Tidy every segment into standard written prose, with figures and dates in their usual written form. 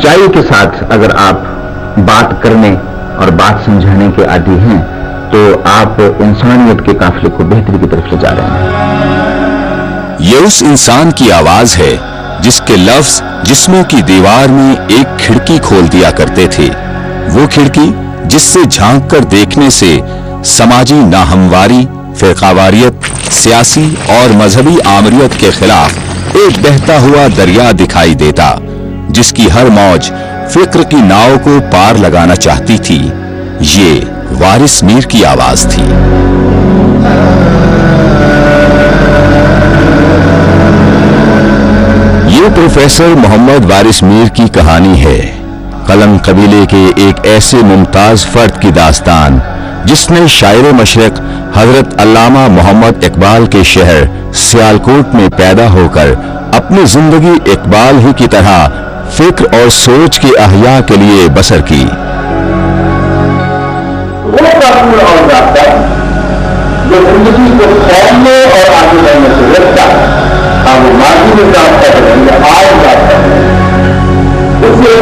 سچائی کے ساتھ اگر آپ بات کرنے اور بات سمجھانے کے عادی ہیں تو آپ انسانیت کے قافلے کو بہتری کی طرف لے جا رہے ہیں۔ یہ اس انسان کی آواز ہے جس کے لفظ جسموں کی دیوار میں ایک کھڑکی کھول دیا کرتے تھے، وہ کھڑکی جس سے جھانک کر دیکھنے سے سماجی ناہمواری، فرقہ-واریت، سیاسی اور مذہبی آمریت کے خلاف ایک بہتا ہوا دریا دکھائی دیتا، جس کی ہر موج فکر کی ناؤ کو پار لگانا چاہتی تھی۔ یہ وارث میر کی آواز تھی۔ یہ پروفیسر محمد وارث میر کی کہانی ہے، قلم قبیلے کے ایک ایسے ممتاز فرد کی داستان جس نے شاعر مشرق حضرت علامہ محمد اقبال کے شہر سیالکوٹ میں پیدا ہو کر اپنی زندگی اقبال ہی کی طرح فکر اور سوچ کے احیاء کے لیے بسر کی۔ وہ کافی اور راستہ جو زندگی کو کھولنے اور آگے بڑھنے سے روکتا ہے، وہ ماضی میں کام کر رہے ہیں یا آج کام کر رہے ہیں، اس سے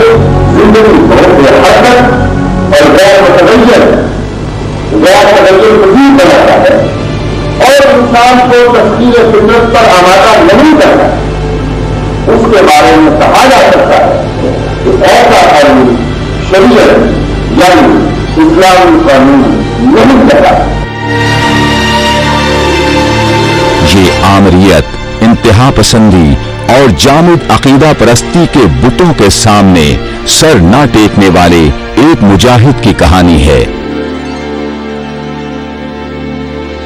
زندگی بہت بے حرکت اور غیر متغیر وجود بناتا ہے اور انسان کو تسکین فطرت پر آمادہ نہیں کرتا۔ اس کے بارے میں کہا جا سکتا ہے کہ ایسا قانون شریعت یعنی اسلامی قانون نہیں کرتا۔ یہ آمریت، انتہا پسندی اور جامد عقیدہ پرستی کے بتوں کے سامنے سر نہ ٹیکنے والے ایک مجاہد کی کہانی ہے۔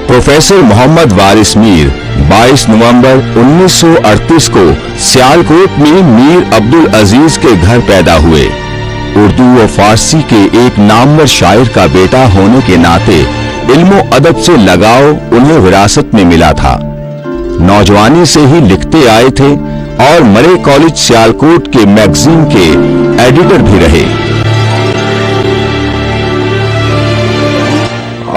پروفیسر محمد وارث میر 22 نومبر 1938 کو سیالکوٹ میں میر عبدالعزیز کے گھر پیدا ہوئے۔ اردو و فارسی کے ایک نامور شاعر کا بیٹا ہونے کے ناطے علم و ادب سے لگاؤ انہیں وراثت میں ملا تھا۔ نوجوانی سے ہی لکھتے آئے تھے اور مرے کالج سیالکوٹ کے میگزین کے ایڈیٹر بھی رہے۔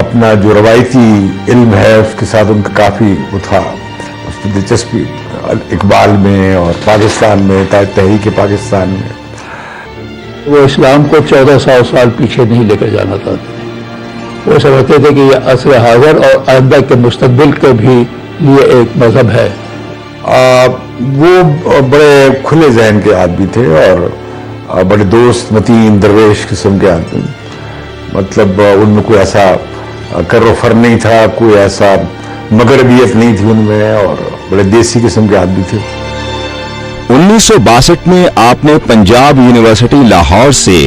اپنا جو روایتی علم ہے اس کے ساتھ ان کا کافی وہ تھا، اس کی دلچسپی اقبال میں اور پاکستان میں، تحریک پاکستان میں۔ وہ اسلام کو 1400 سال پیچھے نہیں لے کر جانا چاہتے تھے۔ وہ سمجھتے تھے کہ یہ عصر حاضر اور آئندہ کے مستقبل کے بھی لیے ایک مذہب ہے۔ وہ بڑے کھلے ذہن کے آدمی تھے اور بڑے دوست متین درویش قسم کے آدمی، مطلب ان میں کوئی ایسا کر و فر نہیں تھا، کوئی ایسا مغربیت نہیں تھی ان میں، اور بڑے دیسی قسم کے آدمی تھے۔ 1962 میں آپ نے پنجاب یونیورسٹی لاہور سے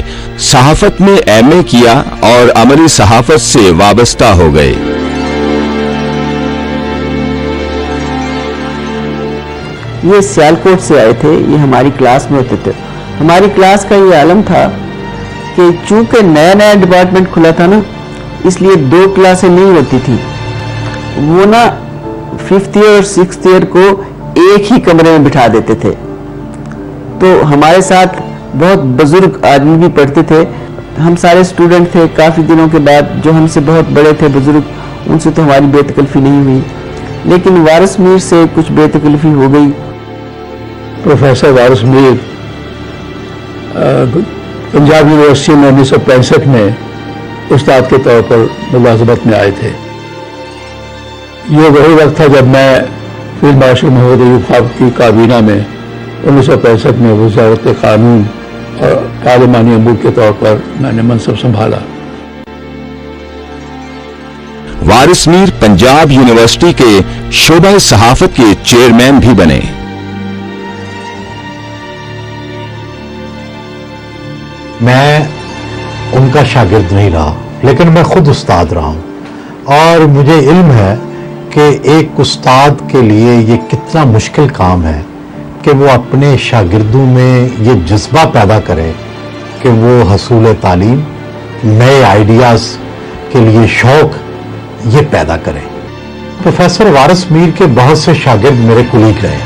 صحافت میں ایم اے کیا اور عملی صحافت سے وابستہ ہو گئے۔ یہ سیالکوٹ سے آئے تھے، یہ ہماری کلاس میں ہوتے تھے۔ ہماری کلاس کا یہ عالم تھا کہ چونکہ نیا نیا ڈپارٹمنٹ کھلا تھا نا، اس لیے 2 کلاسیں نہیں ہوتی تھی۔ وہ نا 5th ایئر اور 6th ایئر کو ایک ہی کمرے میں بٹھا دیتے تھے، تو ہمارے ساتھ بہت بزرگ آدمی بھی پڑھتے تھے۔ ہم سارے اسٹوڈنٹ تھے، کافی دنوں کے بعد جو ہم سے بہت بڑے تھے بزرگ، ان سے تو ہماری بے تکلفی نہیں ہوئی، لیکن وارث میر سے کچھ بے تکلفی ہو گئی۔ پروفیسر وارث میر پنجاب یونیورسٹی میں 1965 میں استاد کے طور پر ملازمت میں آئے تھے۔ یہ وہی وقت تھا جب میں فیلڈ مارشل محمد ایوب خان کی کابینہ میں 1965 میں وزارت قانون اور پارلیمانی امور کے طور پر میں نے منصب سنبھالا۔ وارث میر پنجاب یونیورسٹی کے شعبہ صحافت کے چیئرمین بھی بنے۔ میں ان کا شاگرد نہیں رہا، لیکن میں خود استاد رہا ہوں، اور مجھے علم ہے کہ ایک استاد کے لیے یہ کتنا مشکل کام ہے کہ وہ اپنے شاگردوں میں یہ جذبہ پیدا کرے کہ وہ حصول تعلیم، نئے آئیڈیاز کے لیے شوق یہ پیدا کرے۔ پروفیسر وارث میر کے بہت سے شاگرد میرے کولیگ رہے،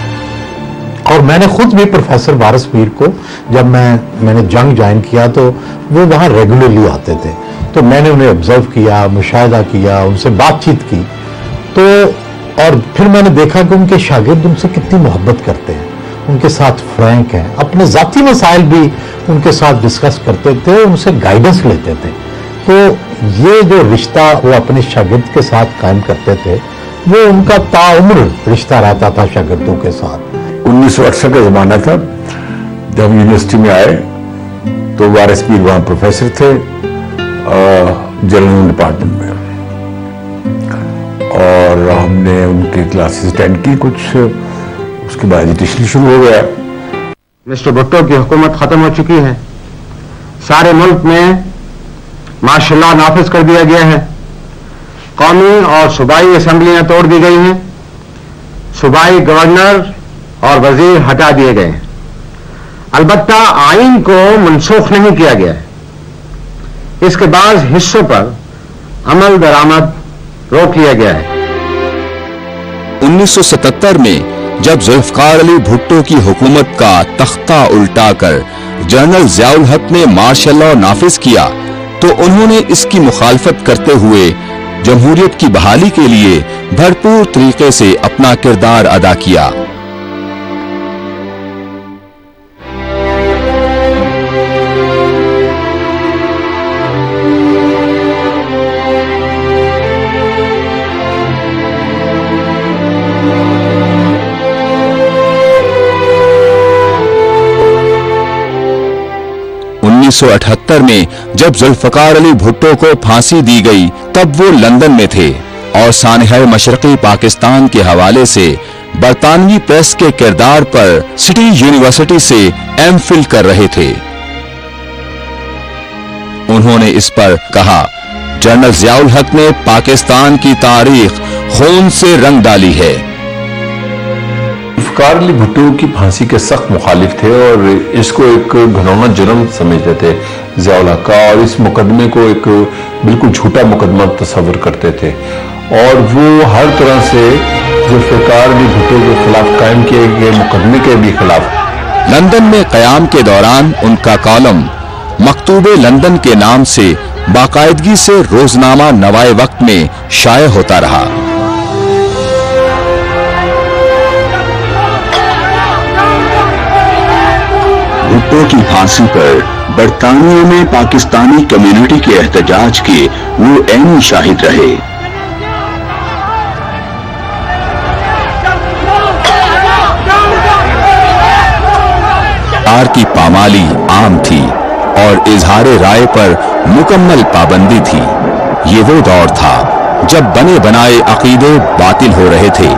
اور میں نے خود بھی پروفیسر وارث میر کو جب میں نے جنگ جوائن کیا تو وہ وہاں ریگولرلی آتے تھے، تو میں نے انہیں آبزرو کیا، مشاہدہ کیا، ان سے بات چیت کی، تو اور پھر میں نے دیکھا کہ ان کے شاگرد ان سے کتنی محبت کرتے ہیں، ان کے ساتھ فرینک ہیں، اپنے ذاتی مسائل بھی ان کے ساتھ ڈسکس کرتے تھے، ان سے گائیڈنس لیتے تھے. تو یہ جو رشتہ وہ اپنے شاگرد کے ساتھ قائم کرتے تھے وہ ان کا تعمر رشتہ رہتا تھا شاگردوں کے ساتھ. 1968 کا زمانہ تھا جب ہم یونیورسٹی میں آئے تو وارث میر وہاں پروفیسر تھے جرنل ڈپارٹمنٹ میں، اور ہم نے ان کی کلاسز اٹینڈ کی کچھ، اس کے بعد ایجوکیشن شروع ہو گیا. مسٹر بھٹو کی حکومت ختم ہو چکی ہے، سارے ملک میں مارشل لا نافذ کر دیا گیا ہے، قومی اور صوبائی اسمبلیاں توڑ دی گئی ہیں، صوبائی گورنر اور وزیر ہٹا دیے گئے ہیں، البتہ آئین کو منسوخ نہیں کیا گیا ہے. اس کے بعض حصوں پر عمل درآمد روک لیا گیا ہے. 1977 میں جب ذوالفقار علی بھٹو کی حکومت کا تختہ الٹا کر جنرل ضیاء الحق نے مارشل لا نافذ کیا تو انہوں نے اس کی مخالفت کرتے ہوئے جمہوریت کی بحالی کے لیے بھرپور طریقے سے اپنا کردار ادا کیا. انیس سو 1978 میں جب ذوالفقار علی بھٹو کو پھانسی دی گئی تب وہ لندن میں تھے اور سانحہ مشرقی پاکستان کے حوالے سے برطانوی پریس کے کردار پر سٹی یونیورسٹی سے ایم فل کر رہے تھے. انہوں نے اس پر کہا، جنرل ضیاء الحق نے پاکستان کی تاریخ خون سے رنگ ڈالی ہے. ذوالفقار علی بھٹو کی پھانسی کے سخت مخالف تھے اور اس کو ایک گھنونا جرم سمجھتے تھے ضیاء الحق کا، اور اس مقدمے کو ایک بالکل جھوٹا مقدمہ تصور کرتے تھے، اور وہ ہر طرح سے ذوالفقار علی بھٹو کے خلاف قائم کیے گئے مقدمے کے بھی خلاف. لندن میں قیام کے دوران ان کا کالم مکتوب لندن کے نام سے باقاعدگی سے روزنامہ نوائے وقت میں شائع ہوتا رہا. بھٹو کی پھانسی پر برطانیہ میں پاکستانی کمیونٹی کے احتجاج کے وہ عینی شاہد رہے. کی پامالی عام تھی اور اظہار رائے پر مکمل پابندی تھی. یہ وہ دور تھا جب بنے بنائے عقیدے باطل ہو رہے تھے،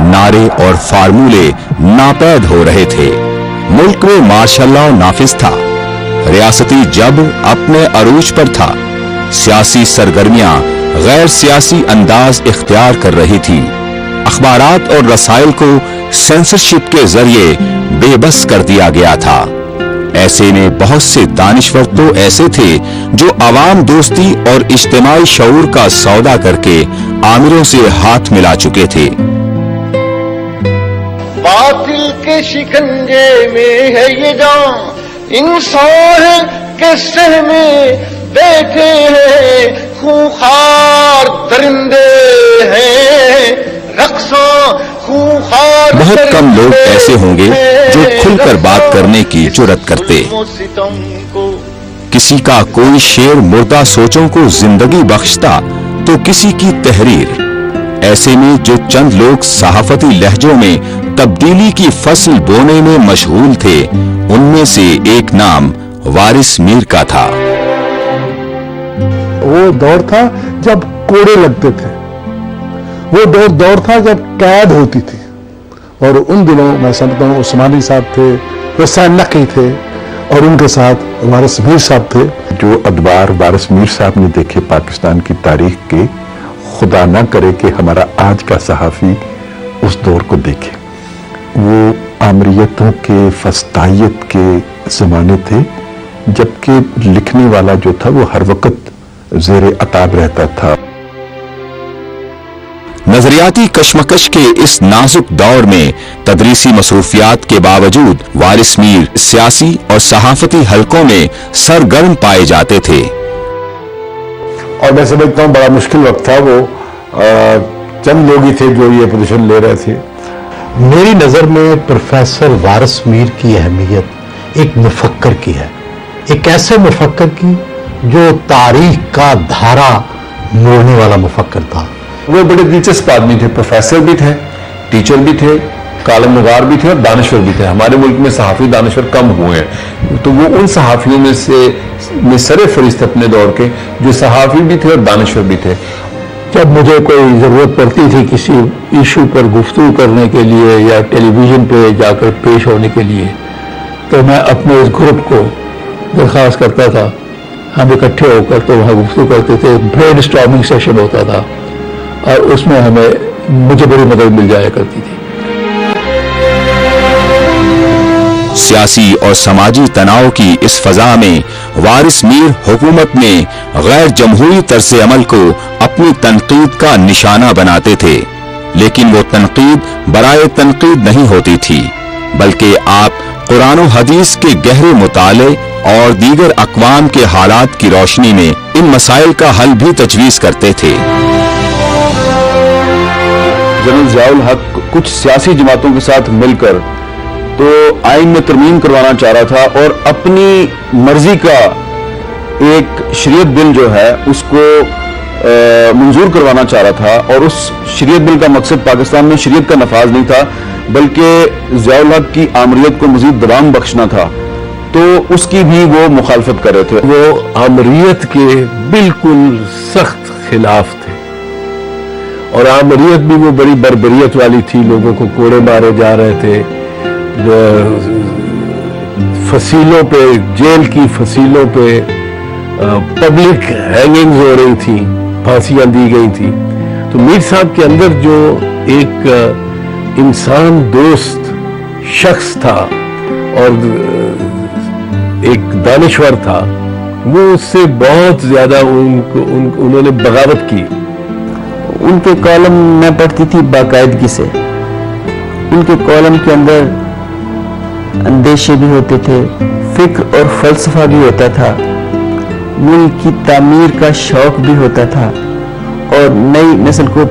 نعرے اور فارمولے ناپید ہو رہے تھے. ملک میں مارشل لا نافذ تھا، ریاستی جبر اپنے عروج پر تھا، سیاسی سرگرمیاں غیر سیاسی انداز اختیار کر رہی تھی، اخبارات اور رسائل کو سینسرشپ کے ذریعے بے بس کر دیا گیا تھا. ایسے میں بہت سے دانشور تو ایسے تھے جو عوام دوستی اور اجتماعی شعور کا سودا کر کے آمروں سے ہاتھ ملا چکے تھے. باطل کے شکنجے میں ہے یہ جان، انسان کے سہ میں بیٹھے ہیں خونخوار درندے ہیں، رقصاں خونخوار. بہت کم لوگ ایسے ہوں گے جو کھل کر بات کرنے کی جرات کرتے. کسی کا کوئی شعر مردہ سوچوں کو زندگی بخشتا تو کسی کی تحریر. ایسے میں جو چند لوگ صحافتی لہجوں میں تبدیلی کی فصل بونے میں مشغول تھے، ان میں سے ایک نام وارث میر کا تھا. وہ دور تھا جب کوڑے لگتے تھے، وہ دور تھا جب قید ہوتی تھی، اور ان دنوں میں سمجھتا ہوں عثمانی صاحب تھے، حسین نقی تھے، اور ان کے ساتھ وارث میر صاحب تھے. جو ادوار وارث میر صاحب نے دیکھے پاکستان کی تاریخ کے، خدا نہ کرے کہ ہمارا آج کا صحافی اس دور کو دیکھے. وہ آمریتوں کے فسطائیت کے زمانے تھے، جبکہ لکھنے والا جو تھا وہ ہر وقت زیر عتاب رہتا تھا. نظریاتی کشمکش کے اس نازک دور میں تدریسی مصروفیات کے باوجود وارث میر سیاسی اور صحافتی حلقوں میں سرگرم پائے جاتے تھے. اور میں سمجھتا ہوں بڑا مشکل وقت تھا. وہ چند لوگ ہی تھے جو یہ پوزیشن لے رہے تھے. میری نظر میں پروفیسر وارث میر کی اہمیت ایک مفکر کی ہے، ایک ایسے مفکر کی جو تاریخ کا دھارا موڑنے والا مفکر تھا. وہ بڑے دلچسپ آدمی تھے، پروفیسر بھی تھے، ٹیچر بھی تھے، کالم نگار بھی تھے اور دانشور بھی تھے. ہمارے ملک میں صحافی دانشور کم ہوئے ہیں، تو وہ ان صحافیوں میں سر فہرست اپنے دور کے جو صحافی بھی تھے اور دانشور بھی تھے. جب مجھے کوئی ضرورت پڑتی تھی کسی ایشو پر گفتگو کرنے کے لیے یا ٹیلی ویژن پہ جا کر پیش ہونے کے لیے، تو میں اپنے اس گروپ کو درخواست کرتا تھا. ہم اکٹھے ہو کر تو وہاں گفتگو کرتے تھے، برین اسٹارمنگ سیشن ہوتا تھا اور اس میں مجھے بڑی مدد مل جایا کرتی تھی. سیاسی اور سماجی تناؤ کی اس فضا میں وارث میر حکومت میں غیر جمہوری طرز عمل کو اپنی تنقید کا نشانہ بناتے تھے، لیکن وہ تنقید برائے تنقید نہیں ہوتی تھی، بلکہ آپ قرآن و حدیث کے گہرے مطالعے اور دیگر اقوام کے حالات کی روشنی میں ان مسائل کا حل بھی تجویز کرتے تھے. جنرل ضیاء الحق کچھ سیاسی جماعتوں کے ساتھ مل کر تو آئین میں ترمیم کروانا چاہ رہا تھا اور اپنی مرضی کا ایک شریعت بل جو ہے اس کو منظور کروانا چاہ رہا تھا، اور اس شریعت بل کا مقصد پاکستان میں شریعت کا نفاذ نہیں تھا بلکہ ضیاء الحق کی آمریت کو مزید دوام بخشنا تھا. تو اس کی بھی وہ مخالفت کر رہے تھے. وہ آمریت کے بالکل سخت خلاف تھے اور آمریت بھی وہ بڑی بربریت والی تھی، لوگوں کو کوڑے مارے جا رہے تھے، فصیلوں پہ، جیل کی فصیلوں پہ پبلک ہینگنگز ہو رہی تھیں، پھانسیاں دی گئی تھیں. تو میر صاحب کے اندر جو ایک انسان دوست شخص تھا اور ایک دانشور تھا، وہ اس سے بہت زیادہ انہوں نے بغاوت کی. ان کے کالم میں پڑھتی تھی باقاعدگی سے. ان کے کالم کے اندر اندیشے بھی ہوتے تھے، فکر اور فلسفہ بھی ہوتا تھا، ملک کی تعمیر کا شوق بھی ہوتا تھا اور نئی نسل کو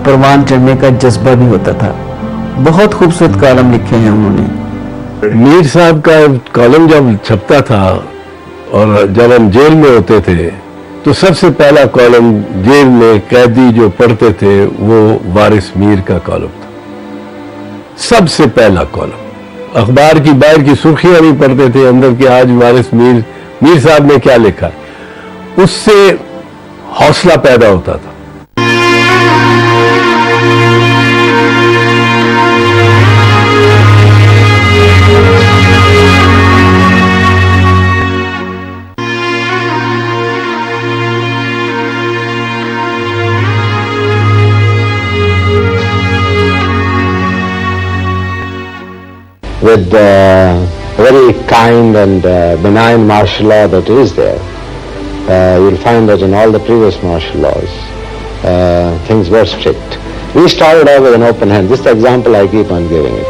پروان چڑھنے کا جذبہ بھی ہوتا تھا. بہت خوبصورت کالم لکھے ہیں انہوں نے. میر صاحب کا کالم جب چھپتا تھا اور جب ہم جیل میں ہوتے تھے تو سب سے پہلا کالم جیل میں قیدی جو پڑھتے تھے وہ وارث میر کا کالم تھا. سب سے پہلا کالم. اخبار کی باہر کی سرخیاں نہیں پڑھتے تھے، اندر کہ آج وارث میر صاحب نے کیا لکھا. اس سے حوصلہ پیدا ہوتا تھا. With very kind and benign martial law that is there, you'll find that in all the previous martial laws, things were strict. We started out with an open hand. This is the example I keep on giving it.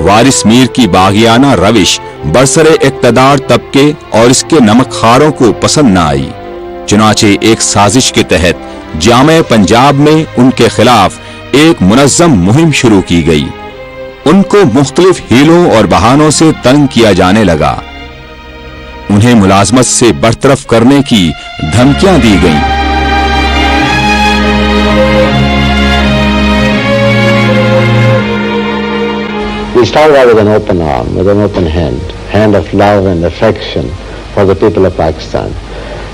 وارث میر کی باغیانہ روش برسر اقتدار طبقے اور اس کے نمک خاروں کو پسند نہ آئی، چنانچہ ایک سازش کے تحت جامع پنجاب میں ان کے خلاف ایک منظم مہم شروع کی گئی. ان کو مختلف ہیلوں اور بہانوں سے تنگ کیا جانے لگا. انہیں ملازمت سے برطرف کرنے کی دھمکیاں دی گئیں. We started out with an open arm, with an open hand of love and affection for the people of Pakistan.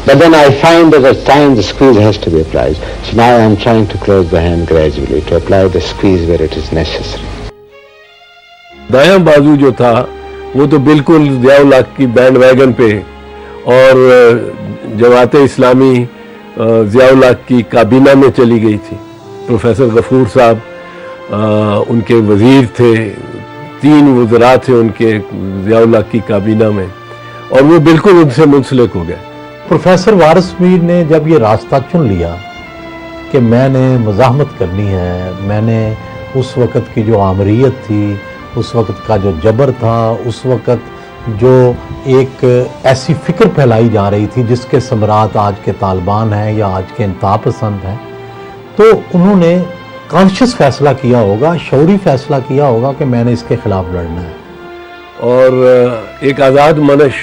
But then I find that at times the squeeze has to be applied. So now I'm trying to close the hand gradually, to apply the squeeze where it is necessary. دایاں بازو جو تھا وہ تو بالکل ضیاء الحق کی band vegan پہ اور جماعت اسلامی ضیاء الحق کی کابینہ میں چلی گئی تھی. پروفیسر غفور صاحب ان کے وزیر تھے، 3 وزراء تھے ان کے ضیاء الحق کی کابینہ میں، اور وہ بالکل ان سے منسلک ہو گئے. پروفیسر وارث میر نے جب یہ راستہ چن لیا کہ میں نے مزاحمت کرنی ہے، میں نے اس وقت کی جو آمریت تھی، اس وقت کا جو جبر تھا، اس وقت جو ایک ایسی فکر پھیلائی جا رہی تھی جس کے ثمرات آج کے طالبان ہیں یا آج کے انتہا پسند ہیں، تو انہوں نے کانشیس فیصلہ کیا ہوگا، شعوری فیصلہ کیا ہوگا کہ میں نے اس کے خلاف لڑنا ہے. اور ایک آزاد منش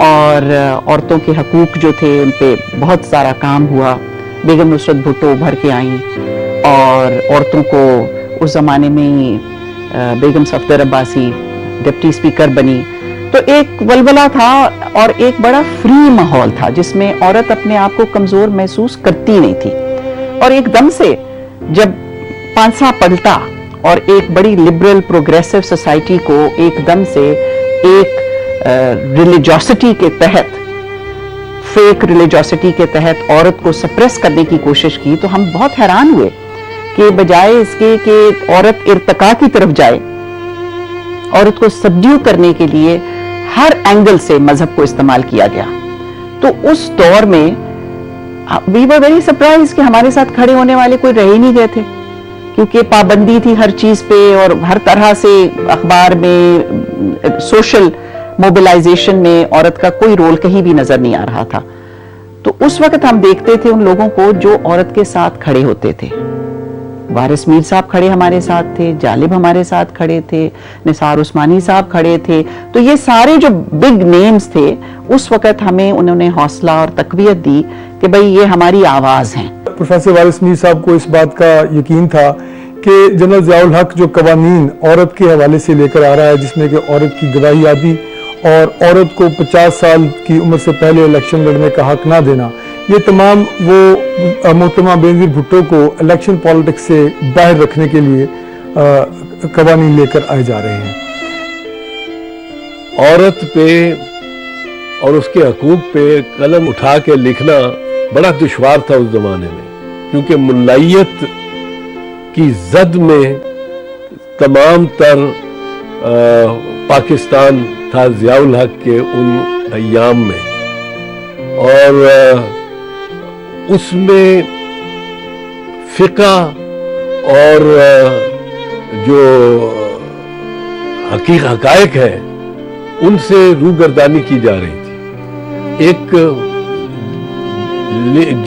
اور عورتوں کے حقوق جو تھے ان پہ بہت سارا کام ہوا. بیگم نصرت بھٹو ابھر کے آئیں اور عورتوں کو اس زمانے میں بیگم صفدر عباسی ڈپٹی اسپیکر بنی. تو ایک ولولہ تھا اور ایک بڑا فری ماحول تھا جس میں عورت اپنے آپ کو کمزور محسوس کرتی نہیں تھی. اور ایک دم سے جب پانسا پلٹا اور ایک بڑی لبرل پروگریسو سوسائٹی کو ایک دم سے ایک ریلیجوسٹی کے تحت, فیک ریلیجوسٹی کے تحت عورت کو سپریس کرنے کی کوشش کی, تو ہم بہت حیران ہوئے کہ بجائے اس کے کہ عورت ارتقاء کی طرف جائے, عورت کو سبڈیو کرنے کے لیے ہر اینگل سے مذہب کو استعمال کیا گیا. تو اس دور میں we were very surprised کہ ہمارے ساتھ کھڑے ہونے والے کوئی رہ ہی نہیں گئے تھے, کیونکہ پابندی تھی ہر چیز پہ اور ہر طرح سے اخبار میں, سوشل موبلائزیشن میں عورت کا کوئی رول کہیں بھی نظر نہیں آ رہا تھا. تو اس وقت ہم دیکھتے تھے ان لوگوں کو جو عورت کے ساتھ کھڑے ہوتے تھے. وارث میر صاحب کھڑے ہمارے ساتھ تھے, جالب ہمارے ساتھ کھڑے تھے, نثار عثمانی صاحب کھڑے تھے. تو یہ سارے جو بگ نیمز تھے اس وقت ہمیں انہوں نے حوصلہ اور تقویت دی کہ بھئی یہ ہماری آواز ہیں. پروفیسر وارث میر صاحب کو اس بات کا یقین تھا کہ جنرل ضیاء الحق جو قوانین عورت کے حوالے سے لے کر آ رہا ہے, جس میں کہ عورت کی گواہی آدی اور عورت کو 50 سال کی عمر سے پہلے الیکشن لڑنے کا حق نہ دینا, یہ تمام وہ محترمہ بینظیر بھٹو کو الیکشن پالیٹکس سے باہر رکھنے کے لیے قوانین لے کر آئے جا رہے ہیں. عورت پہ اور اس کے حقوق پہ قلم اٹھا کے لکھنا بڑا دشوار تھا اس زمانے میں, کیونکہ ملائیت کی زد میں تمام تر پاکستان تھا ضیاء الحق کے ان ایام میں, اور اس میں فقہ اور جو حقائق ہے ان سے روگردانی کی جا رہی تھی. ایک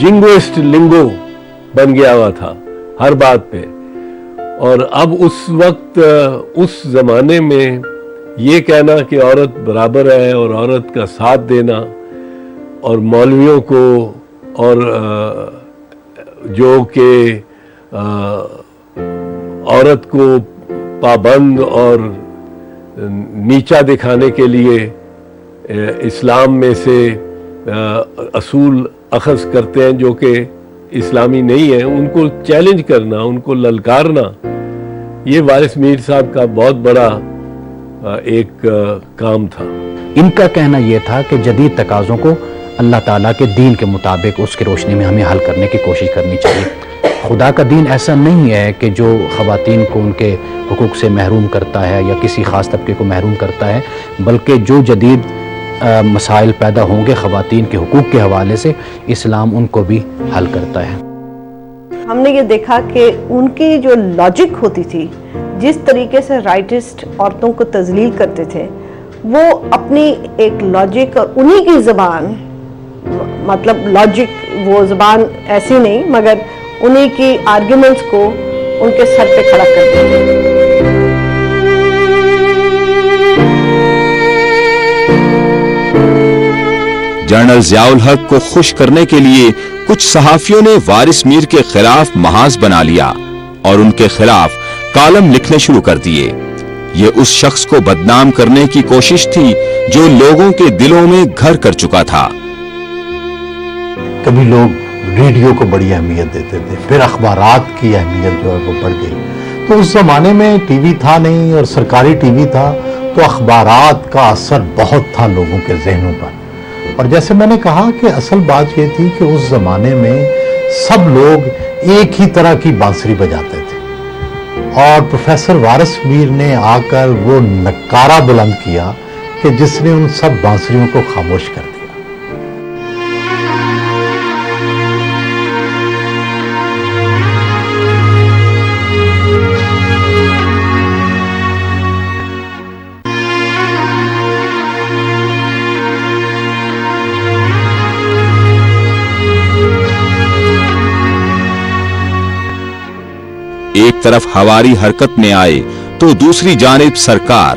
جنگوسٹ لنگو بن گیا ہوا تھا ہر بات پہ. اور اب اس وقت اس زمانے میں یہ کہنا کہ عورت برابر ہے اور عورت کا ساتھ دینا, اور مولویوں کو اور جو کہ عورت کو پابند اور نیچا دکھانے کے لیے اسلام میں سے اصول اخذ کرتے ہیں جو کہ اسلامی نہیں ہیں, ان کو چیلنج کرنا, ان کو للکارنا, یہ وارث میر صاحب کا بہت بڑا ایک کام تھا. ان کا کہنا یہ تھا کہ جدید تقاضوں کو اللہ تعالیٰ کے دین کے مطابق اس کی روشنی میں ہمیں حل کرنے کی کوشش کرنی چاہیے. خدا کا دین ایسا نہیں ہے کہ جو خواتین کو ان کے حقوق سے محروم کرتا ہے یا کسی خاص طبقے کو محروم کرتا ہے, بلکہ جو جدید مسائل پیدا ہوں گے خواتین کے حقوق کے حوالے سے, اسلام ان کو بھی حل کرتا ہے. ہم نے یہ دیکھا کہ ان کی جو لاجک ہوتی تھی, جس طریقے سے رائٹسٹ عورتوں کو تذلیل کرتے تھے, وہ اپنی ایک لاجک اور انہی کی زبان, مطلب لاجک وہ زبان ایسی نہیں مگر انہی کی آرگیومنٹس کو ان کے سر پہ کھڑا کرتے تھے. جنرل ضیاء الحق کو خوش کرنے کے لیے کچھ صحافیوں نے وارث میر کے خلاف محاذ بنا لیا اور ان کے خلاف کالم لکھنے شروع کر دیے. یہ اس شخص کو بدنام کرنے کی کوشش تھی جو لوگوں کے دلوں میں گھر کر چکا تھا. کبھی لوگ ریڈیو کو بڑی اہمیت دیتے تھے, پھر اخبارات کی اہمیت جو ہے وہ بڑھ گئی. تو اس زمانے میں ٹی وی تھا نہیں اور سرکاری ٹی وی تھا, تو اخبارات کا اثر بہت تھا لوگوں کے ذہنوں پر. اور جیسے میں نے کہا کہ اصل بات یہ تھی کہ اس زمانے میں سب لوگ ایک ہی طرح کی بانسری بجاتے تھے, اور پروفیسر وارث میر نے آ کر وہ نکارہ بلند کیا کہ جس نے ان سب بانسریوں کو خاموش کر دیا. ایک طرف ہواری حرکت میں آئے تو دوسری جانب سرکار.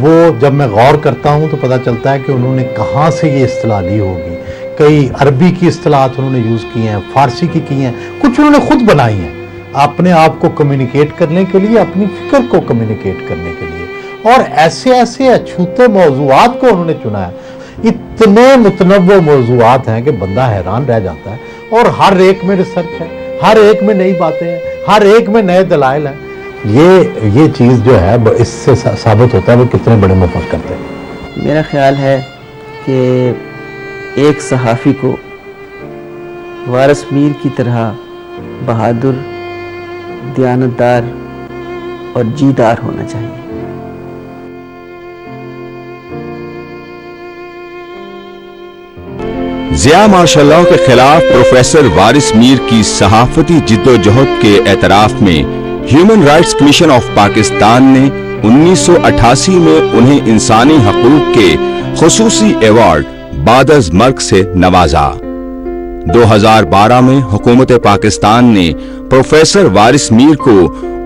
وہ جب میں غور کرتا ہوں تو پتہ چلتا ہے کہ انہوں نے کہاں سے یہ اصطلاح لی ہوگی. کئی عربی کی اصطلاحات انہوں نے یوز کی ہیں, فارسی کی ہیں, کچھ انہوں نے خود بنائی ہیں اپنے آپ کو کمیونیکیٹ کرنے کے لیے, اپنی فکر کو کمیونیکیٹ کرنے کے لیے, اور ایسے ایسے اچھوتے موضوعات کو انہوں نے چنا ہے. اتنے متنوع موضوعات ہیں کہ بندہ حیران رہ جاتا ہے, اور ہر ایک میں ریسرچ ہے, ہر ایک میں نئی باتیں ہیں, ہر ایک میں نئے دلائل ہیں. یہ چیز جو ہے اس سے ثابت ہوتا ہے وہ کتنے بڑے مفکر تھے. میرا خیال ہے کہ ایک صحافی کو وارث میر کی طرح بہادر, دیانتدار اور جیدار ہونا چاہیے. ضیاء مارشل لاء کے خلاف پروفیسر وارث میر کی صحافتی جد و جہد کے اعتراف میں human rights commission of Pakistan نے 1988 میں انہیں انسانی حقوق کے خصوصی ایوارڈ بعد از مرگ سے نوازا. 2012 میں حکومت پاکستان نے پروفیسر وارث میر کو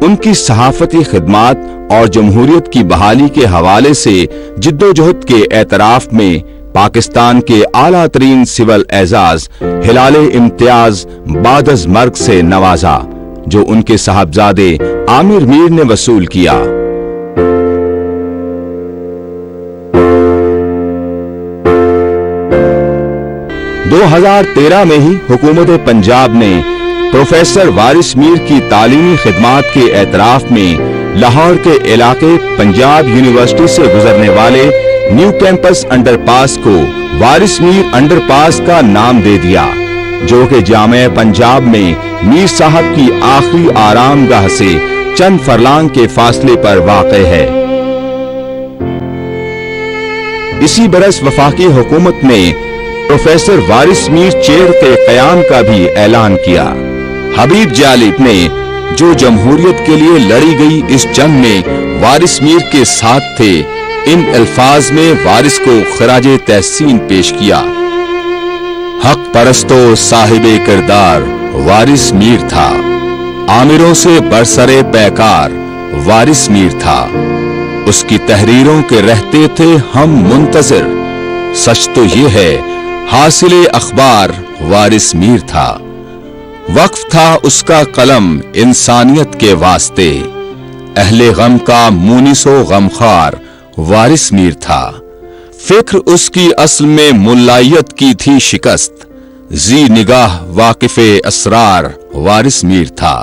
ان کی صحافتی خدمات اور جمہوریت کی بحالی کے حوالے سے جد و جہد کے اعتراف میں پاکستان کے اعلیٰ ترین سول اعزاز ہلال امتیاز بعد از مرگ سے نوازا, جو ان کے صاحبزادے عامر میر نے وصول کیا. دو 2013 میں ہی حکومت پنجاب نے پروفیسر وارث میر کی تعلیمی خدمات کے اعتراف میں لاہور کے علاقے پنجاب یونیورسٹی سے گزرنے والے نیو کیمپس انڈر پاس کو وارث میر انڈر پاس کا نام دے دیا, جو کہ جامعہ پنجاب میں میر صاحب کی آخری آرام گاہ سے چند فرلانگ کے فاصلے پر واقع ہے. اسی برس وفاقی حکومت نے پروفیسر وارث میر چیئر کے قیام کا بھی اعلان کیا. حبیب جالب نے جو جمہوریت کے لیے لڑی گئی اس جنگ میں وارث میر کے ساتھ تھے, ان الفاظ میں وارث کو خراج تحسین پیش کیا. حق پرستو صاحب کردار وارث میر تھا, عامروں سے برسرے پیکار وارث میر تھا, اس کی تحریروں کے رہتے تھے ہم منتظر, سچ تو یہ ہے حاصل اخبار وارث میر تھا. وقف تھا اس کا قلم انسانیت کے واسطے, اہل غم کا مونس و غمخوار وارث میر تھا. فکر اس کی اصل میں ملائیت کی تھی شکست, زی نگاہ واقف اسرار وارث میر تھا.